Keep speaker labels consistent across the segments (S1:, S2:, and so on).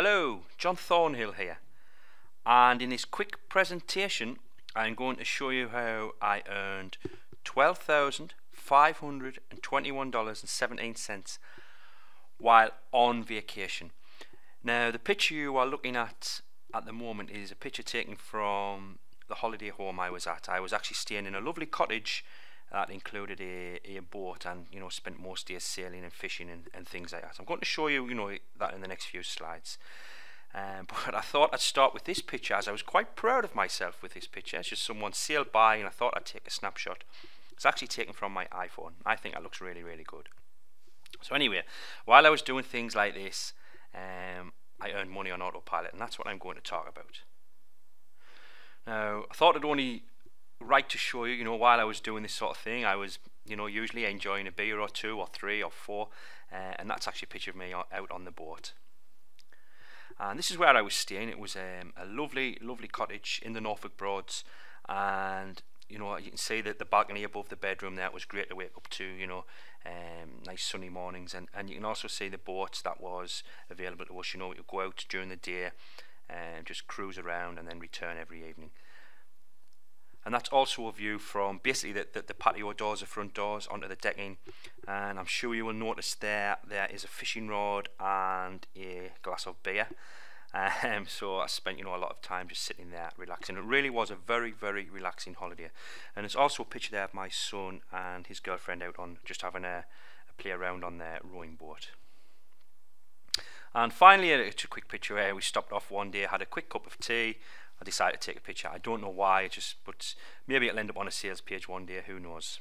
S1: Hello, John Thornhill here, and in this quick presentation I'm going to show you how I earned $12,521.17 while on vacation. Now the picture you are looking at the moment is a picture taken from the holiday home I was at. I was actually staying in a lovely cottage that included a boat, and spent most days sailing and fishing and things like that. I'm going to show you that in the next few slides. But I thought I'd start with this picture, as I was quite proud of myself with this picture. It's just someone sailed by and I thought I'd take a snapshot. It's actually taken from my iPhone. I think that looks really, really good. So anyway, while I was doing things like this, I earned money on autopilot, and that's what I'm going to talk about. Now, I thought I'd only right to show you, while I was doing this sort of thing, I was, usually enjoying a beer or two or three or four, and that's actually a picture of me out on the boat. And this is where I was staying. It was a lovely, lovely cottage in the Norfolk Broads, and you can see that the balcony above the bedroom there was great to wake up to, nice sunny mornings, and you can also see the boat that was available to us. We could go out during the day and just cruise around and then return every evening. And that's also a view from basically the patio doors, the front doors, onto the decking. And I'm sure you will notice there is a fishing rod and a glass of beer. So I spent a lot of time just sitting there relaxing. It really was a very, very relaxing holiday. And there's also a picture there of my son and his girlfriend out on just having a play around on their rowing boat. And finally, it's a quick picture where we stopped off one day, had a quick cup of tea. I decided to take a picture. I don't know why, but maybe it'll end up on a sales page one day, who knows.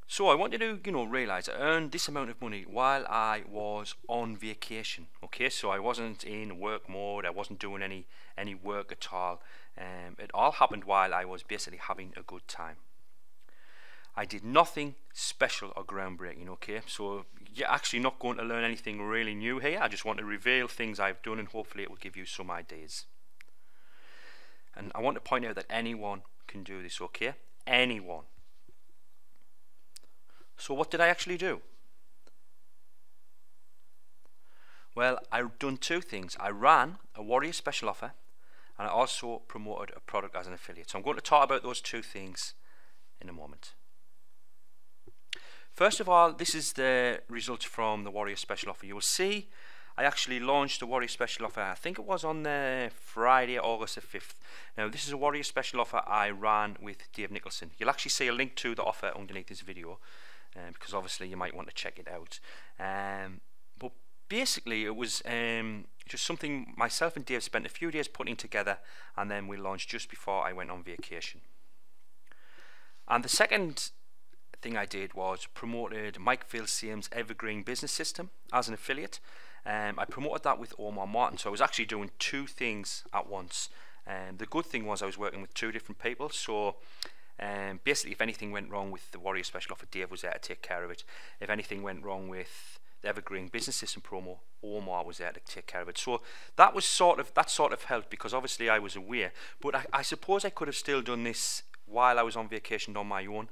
S1: So I want you to realise I earned this amount of money while I was on vacation. Okay, so I wasn't in work mode, I wasn't doing any work at all. It all happened while I was basically having a good time. I did nothing special or groundbreaking, okay? So you're actually not going to learn anything really new here. I just want to reveal things I've done, and hopefully it will give you some ideas. And I want to point out that anyone can do this, okay? Anyone. So what did I actually do? Well, I've done two things. I ran a Warrior special offer, and I also promoted a product as an affiliate. So I'm going to talk about those two things in a moment. First of all, this is the results from the Warrior special offer. You will see I actually launched the Warrior special offer, I think it was on the Friday, August the 5th. Now this is a Warrior special offer I ran with Dave Nicholson. You'll actually see a link to the offer underneath this video, because obviously you might want to check it out. But basically it was just something myself and Dave spent a few days putting together, and then we launched just before I went on vacation. And the second thing I did was promoted Mike Phil-Same's Evergreen Business System as an affiliate. I promoted that with Omar Martin, so I was actually doing two things at once. The good thing was I was working with two different people, so basically if anything went wrong with the Warrior special offer, Dave was there to take care of it. If anything went wrong with the Evergreen Business System promo, Omar was there to take care of it. So that sort of helped, because obviously I was aware, but I suppose I could have still done this while I was on vacation on my own.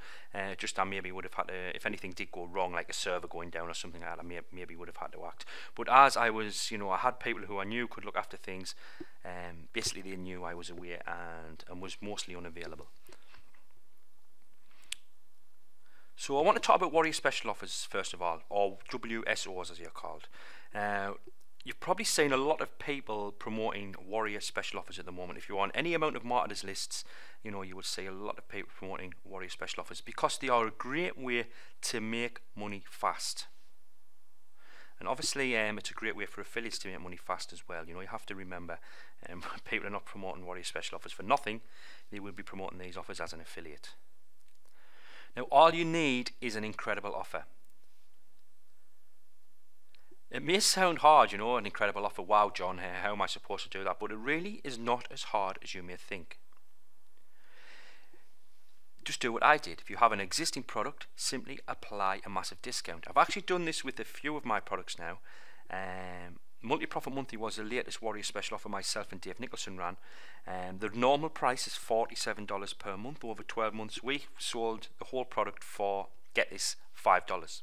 S1: Just I maybe would have had to, if anything did go wrong, like a server going down or something like that, I maybe would have had to act. But as I was, I had people who I knew could look after things. Basically they knew I was away and was mostly unavailable. So I want to talk about Warrior special offers first of all, or WSOs as they're called. You've probably seen a lot of people promoting Warrior special offers at the moment. If you're on any amount of marketers lists, you will see a lot of people promoting Warrior special offers, because they are a great way to make money fast. And obviously it's a great way for affiliates to make money fast as well. You have to remember, people are not promoting Warrior special offers for nothing. They will be promoting these offers as an affiliate. Now all you need is an incredible offer. It may sound hard, an incredible offer. Wow, John, how am I supposed to do that? But it really is not as hard as you may think. Just do what I did. If you have an existing product, simply apply a massive discount. I've actually done this with a few of my products now. Multi-Profit Monthly was the latest Warrior special offer myself and Dave Nicholson ran. The normal price is $47 per month. Over 12 months, we sold the whole product for, get this, $5.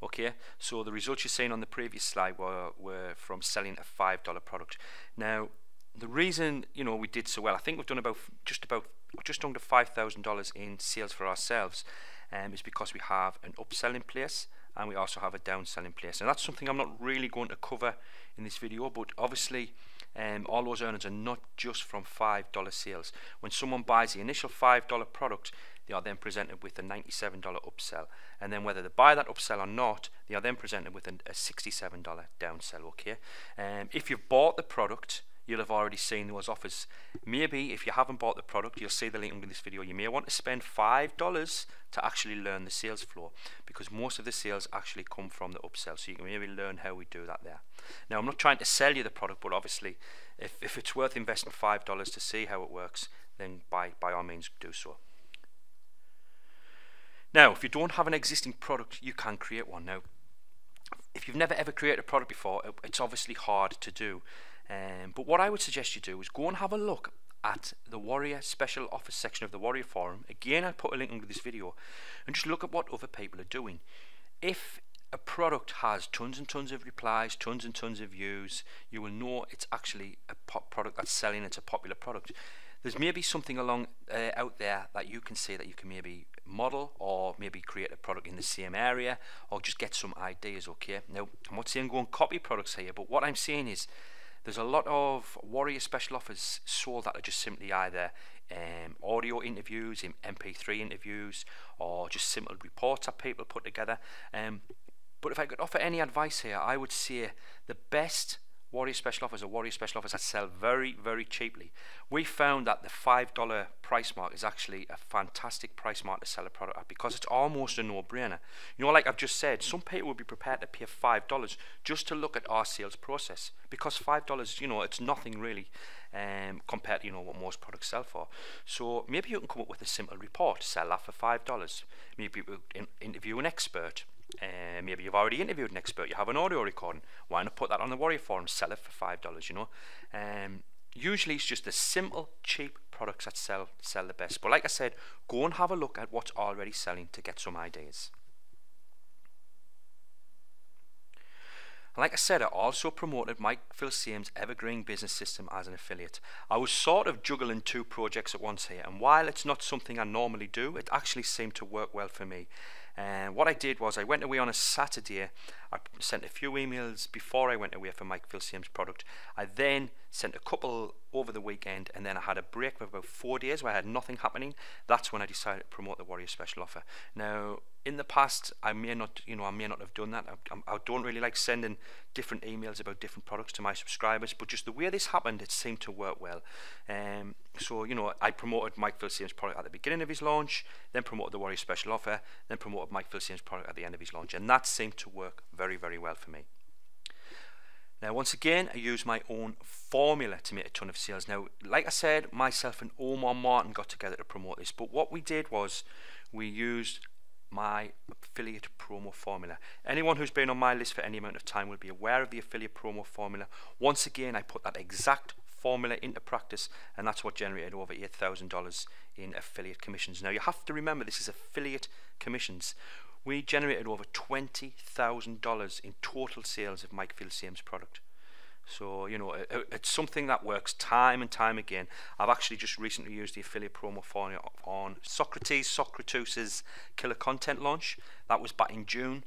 S1: Okay, so the results you're seeing on the previous slide were from selling a $5 product. Now, the reason we did so well, I think we've done just under $5,000 in sales for ourselves, is because we have an upsell in place and we also have a downsell in place. And that's something I'm not really going to cover in this video, but obviously all those earnings are not just from $5 sales. When someone buys the initial $5 product, they are then presented with a $97 upsell, and then whether they buy that upsell or not, they are then presented with a $67 downsell. Okay, if you've bought the product, you'll have already seen those offers. Maybe if you haven't bought the product, you'll see the link under this video. You may want to spend $5 to actually learn the sales floor, because most of the sales actually come from the upsell, so you can maybe learn how we do that there. Now, I'm not trying to sell you the product, but obviously if it's worth investing $5 to see how it works, then by all means do so. Now, if you don't have an existing product, you can create one. Now, if you've never ever created a product before, it's obviously hard to do. But what I would suggest you do is go and have a look at the Warrior Special Offers section of the Warrior Forum. Again, I'll put a link under this video, and just look at what other people are doing. If a product has tons and tons of replies, tons and tons of views, you will know it's actually a product that's selling. It's a popular product. There's maybe something along out there that you can see that you can maybe model, or maybe create a product in the same area, or just get some ideas. Okay, now I'm not saying go and copy products here, but what I'm saying is there's a lot of Warrior Special Offers sold that are just simply either audio interviews, MP3 interviews, or just simple reports that people put together. But if I could offer any advice here, I would say the best Warrior Special Offers are Warrior Special Offers that sell very, very cheaply. We found that the $5 price mark is actually a fantastic price mark to sell a product at, because it's almost a no-brainer. Like I've just said, some people would be prepared to pay $5 just to look at our sales process, because $5, it's nothing really compared to what most products sell for. So maybe you can come up with a simple report, sell that for $5. Maybe you interview an expert. Maybe you've already interviewed an expert, you have an audio recording. Why not put that on the Warrior Forum, sell it for $5? Usually it's just the simple, cheap products that sell the best. But like I said, go and have a look at what's already selling to get some ideas. Like I said, I also promoted Mike Philsame's Evergreen Business System as an affiliate. I was sort of juggling two projects at once here, and while it's not something I normally do, it actually seemed to work well for me. And what I did was I went away on a Saturday. I sent a few emails before I went away for Mike Philsame's product. I then sent a couple over the weekend, and then I had a break of about 4 days where I had nothing happening. That's when I decided to promote the Warrior Special Offer. Now, in the past, I may not have done that. I don't really like sending different emails about different products to my subscribers, but just the way this happened, it seemed to work well. So I promoted Mike Philsame's product at the beginning of his launch, then promoted the Warrior Special Offer, then promoted Mike Philsame's product at the end of his launch, and that seemed to work very, very well for me. Now, once again, I used my own formula to make a ton of sales. Now, like I said, myself and Omar Martin got together to promote this, but what we did was we used my affiliate promo formula. Anyone who's been on my list for any amount of time will be aware of the affiliate promo formula. Once again, I put that exact formula into practice, and that's what generated over $8,000 in affiliate commissions. Now, you have to remember, this is affiliate commissions. We generated over $20,000 in total sales of Mike Philsame's product. So, it's something that works time and time again. I've actually just recently used the affiliate promo formula on Socrates' Killer Content launch. That was back in June,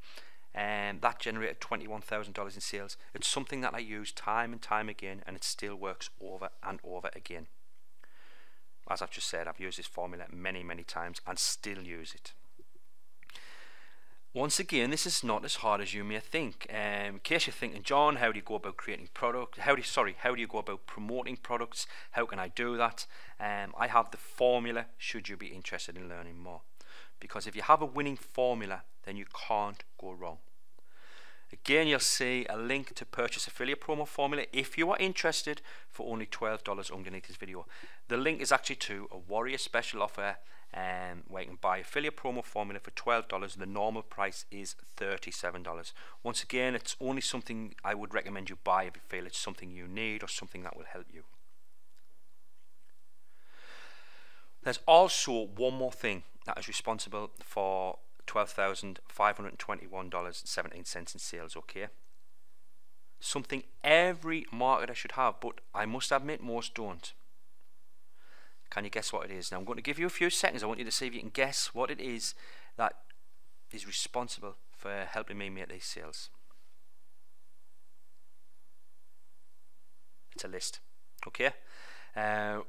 S1: and that generated $21,000 in sales. It's something that I use time and time again, and it still works over and over again. As I've just said, I've used this formula many, many times and still use it. Once again, this is not as hard as you may think. In case you're thinking, John, how do you go about creating product? How do you go about promoting products? How can I do that? I have the formula should you be interested in learning more. Because if you have a winning formula, then you can't go wrong. Again, you'll see a link to purchase affiliate promo formula if you are interested for only $12 underneath this video. The link is actually to a Warrior Special Offer where you can buy affiliate promo formula for $12. The normal price is $37. Once again, it's only something I would recommend you buy if you feel it's something you need or something that will help you. There's also one more thing that is responsible for $12,521.17 in sales, okay? Something every marketer should have, but I must admit most don't. Can you guess what it is? Now I'm going to give you a few seconds. I want you to see if you can guess what it is that is responsible for helping me make these sales. It's a list, okay? I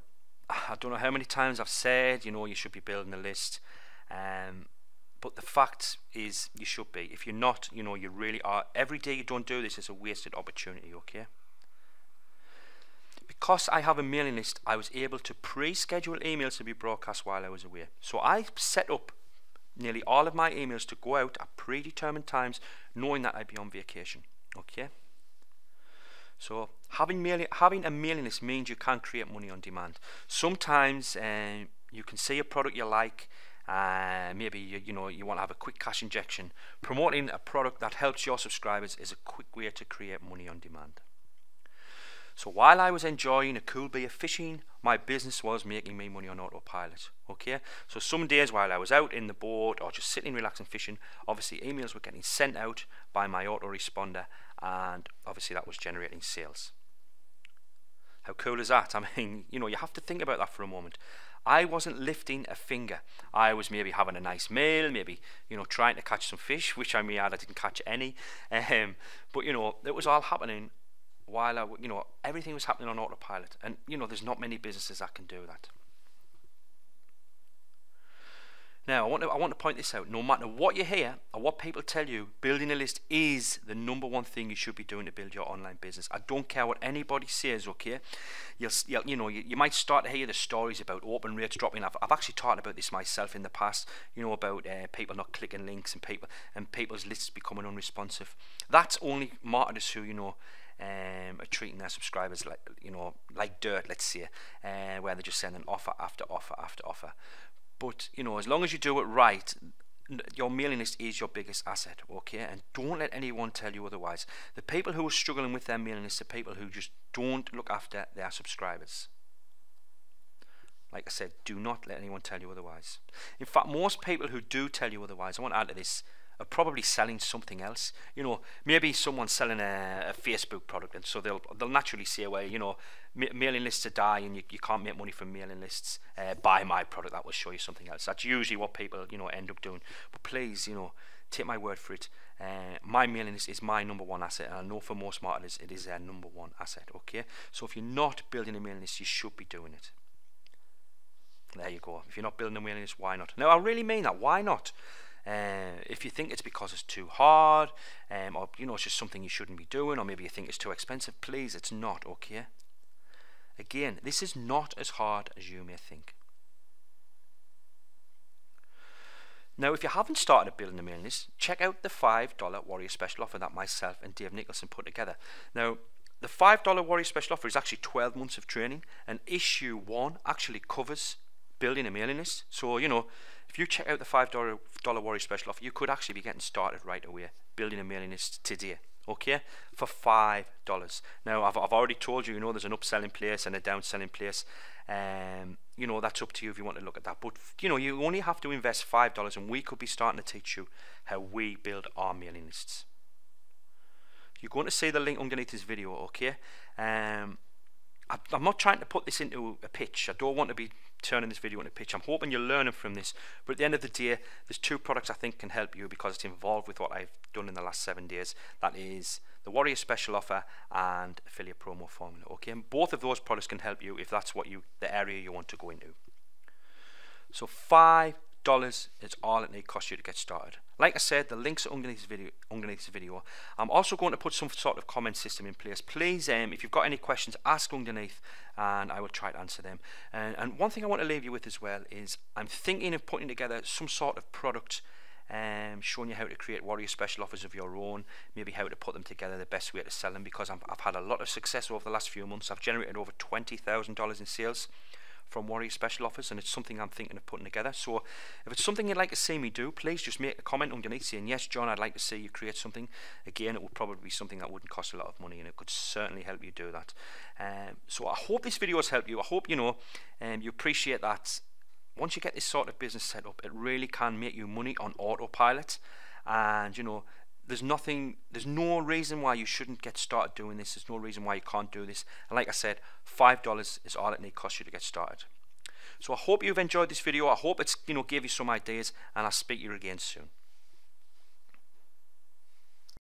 S1: don't know how many times I've said, you should be building a list, but the fact is you should be. If you're not, you really are. Every day you don't do this is a wasted opportunity, okay? Because I have a mailing list, I was able to pre-schedule emails to be broadcast while I was away. So I set up nearly all of my emails to go out at predetermined times, knowing that I'd be on vacation, okay? So having a mailing list means you can create money on demand. Sometimes you can see a product you like, maybe you want to have a quick cash injection. Promoting a product that helps your subscribers is a quick way to create money on demand. So while I was enjoying a cool bit of fishing, my business was making me money on autopilot, okay? So some days while I was out in the boat or just sitting relaxing fishing, obviously emails were getting sent out by my autoresponder, and obviously that was generating sales. How cool is that? I mean, you have to think about that for a moment. I wasn't lifting a finger. I was maybe having a nice meal, maybe, trying to catch some fish, which I didn't catch any. But, it was all happening while everything was happening on autopilot, and there's not many businesses that can do that. Now I want to point this out. No matter what you hear or what people tell you, building a list is the number one thing you should be doing to build your online business. I don't care what anybody says, okay? You might start to hear the stories about open rates dropping. I've actually talked about this myself in the past, about people not clicking links and people's lists becoming unresponsive. That's only marketers who are treating their subscribers like dirt, let's say, where they're just sending offer after offer after offer. But as long as you do it right, your mailing list is your biggest asset, okay? And don't let anyone tell you otherwise. The people who are struggling with their mailing list are people who just don't look after their subscribers. Like I said, do not let anyone tell you otherwise. In fact, most people who do tell you otherwise, I want to add to this, are probably selling something else. Maybe someone's selling a Facebook product, and so they'll naturally say, well, mailing lists are dying, you can't make money from mailing lists. Buy my product, that will show you something else. That's usually what people end up doing. But please, take my word for it. My mailing list is my number one asset, and I know for most marketers it is their number one asset. Okay, so if you're not building a mailing list, you should be doing it. There you go. If you're not building a mailing list, why not? Now I really mean that. Why not? If you think it's because it's too hard, or it's just something you shouldn't be doing, or maybe you think it's too expensive, please, it's not, okay? Again, this is not as hard as you may think. Now, if you haven't started building a mailing list, check out the $5 Warrior Special Offer that myself and Dave Nicholson put together. Now, the $5 Warrior Special Offer is actually 12 months of training, and issue 1 actually covers building a mailing list. So, if you check out the $5 Warrior Special Offer, you could actually be getting started right away, building a mailing list today, okay, for $5. Now, I've already told you, there's an upselling place and a downselling place. That's up to you if you want to look at that. But, you only have to invest $5, and we could be starting to teach you how we build our mailing lists. You're going to see the link underneath this video, okay? I'm not trying to put this into a pitch. I don't want to be turning this video into a pitch. I'm hoping you're learning from this. But at the end of the day, there's 2 products I think can help you because it's involved with what I've done in the last 7 days. That is the Warrior Special Offer and Affiliate Promo Formula. Okay, and both of those products can help you if that's what the area you want to go into. So $5 is all it may cost you to get started. Like I said, the links are underneath this video. I'm also going to put some sort of comment system in place. Please, if you've got any questions, ask underneath and I will try to answer them. And one thing I want to leave you with as well is I'm thinking of putting together some sort of product showing you how to create Warrior Special Offers of your own, maybe how to put them together, the best way to sell them, because I've had a lot of success over the last few months. I've generated over $20,000 in sales from Warrior Special Offers, and it's something I'm thinking of putting together. So if it's something you'd like to see me do, please just make a comment underneath saying, yes John, I'd like to see you create something. Again, it would probably be something that wouldn't cost a lot of money, and it could certainly help you do that. So I hope this video has helped you. I hope you appreciate that once you get this sort of business set up, it really can make you money on autopilot. And you know, there's no reason why you shouldn't get started doing this. There's no reason why you can't do this. And like I said, $5 is all it costs you to get started. So I hope you've enjoyed this video. I hope it's, you know, gave you some ideas, and I'll speak to you again soon.